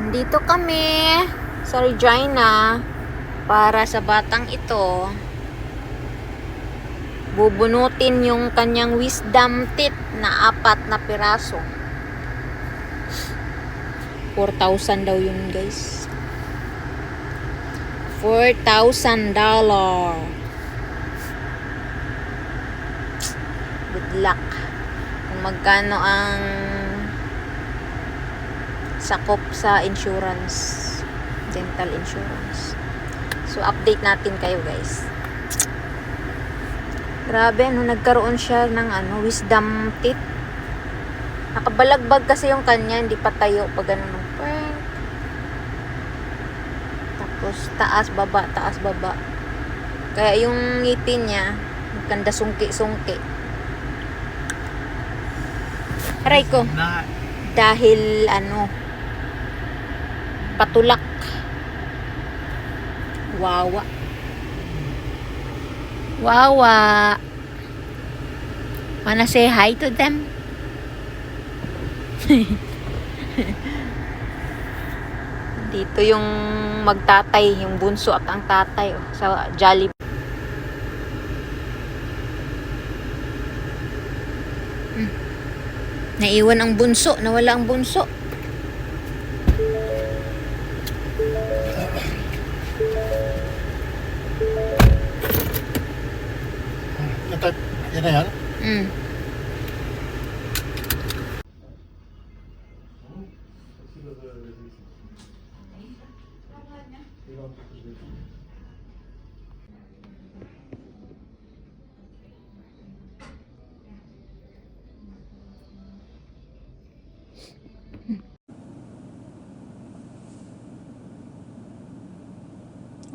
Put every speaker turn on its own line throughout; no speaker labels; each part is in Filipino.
Dito kami sa Regina para sa batang ito. Bubunutin yung kanyang wisdom teeth na 4 na piraso. 4,000 daw yun, guys. $4,000. Good luck. Kung magkano ang sakop sa insurance, dental insurance. So update natin kayo, guys. Grabe, nagkaroon siya ng wisdom teeth. Nakabalagbag kasi yung kanya, hindi pa tayo pag ganun. Tapos taas baba. Kaya yung ngipin niya magkanda sungki-sungki. Aray ko. Dahil patulak. Wawa. Wanna say hi to them? Dito yung magtatay, yung bunso at ang tatay sa Jollibee. Naiwan ang bunso, nawala ang bunso.
Ito, yan na yan?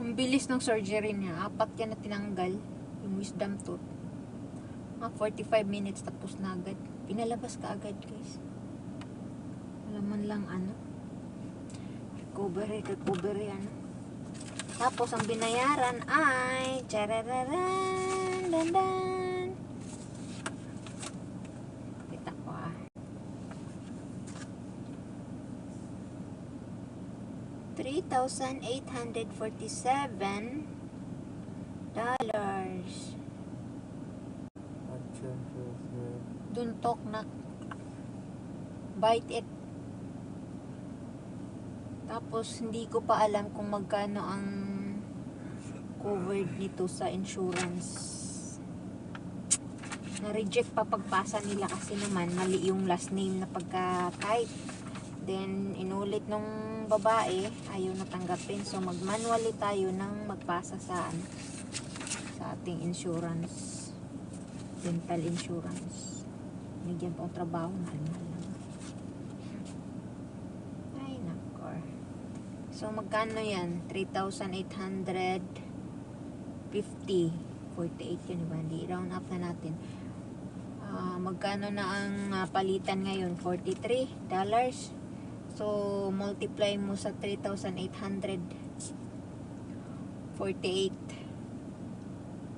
Ang bilis ng surgery niya. 4 yan na tinanggal. Yung wisdom tooth. 45 minutes tapos na agad. Pinalabas ka agad, guys. Wala man lang recovery Tapos ang binayaran ay charararan, dandan. Kita ko $3,847. Duntok na bite it. Tapos hindi ko pa alam kung magkano ang covered nito sa insurance. Na-reject pa pagpasa nila kasi naman mali yung last name na pagka-type. Then inulit nung babae, ayaw natanggapin. So mag-manually tayo nang magpasa sa ating insurance, dental insurance. Nagyan pa ang trabaho, mahal lang. Ay nako. So magkano yan? 3,850. 48 yun, diba? Hindi, round up na natin. Magkano na ang palitan ngayon? $43. So multiply mo sa 3,800. 48.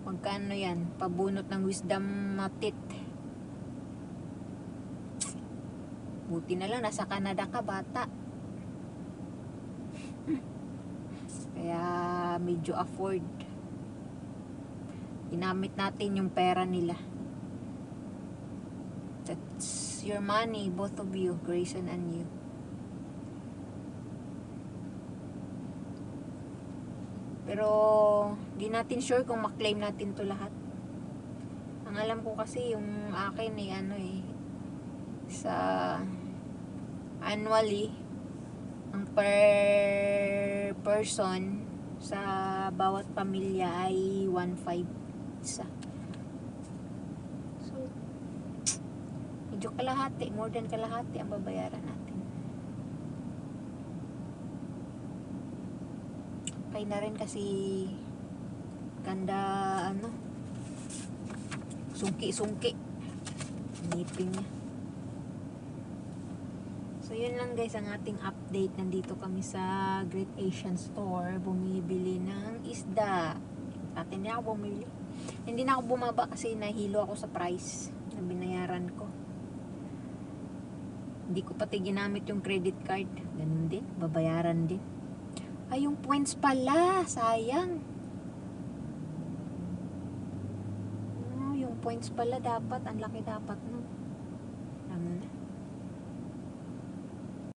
Magkano yan? Pabunot ng wisdom teeth. Buti na lang nasa Canada ka, bata. Kaya medyo afford. Ginamit natin yung pera nila. That's your money, both of you, Grayson and you. Pero di natin sure kung maklaim natin to lahat. Ang alam ko kasi yung akin sa annually ang per person sa bawat pamilya ay 1.5 isa. So medyo kalahati, more than kalahati ang babayaran natin. Okay na rin kasi ganda sungki ngipin niya. So yun lang, guys, ang ating update. Nandito kami sa Great Asian Store bumibili ng isda. Atin na ako bumili. Hindi na ako bumaba kasi nahilo ako sa price na binayaran ko. Hindi ko pati ginamit yung credit card. Ganun din, babayaran din. Ay, yung points pala, sayang. Yung points pala dapat, ang laki dapat no. Alam na.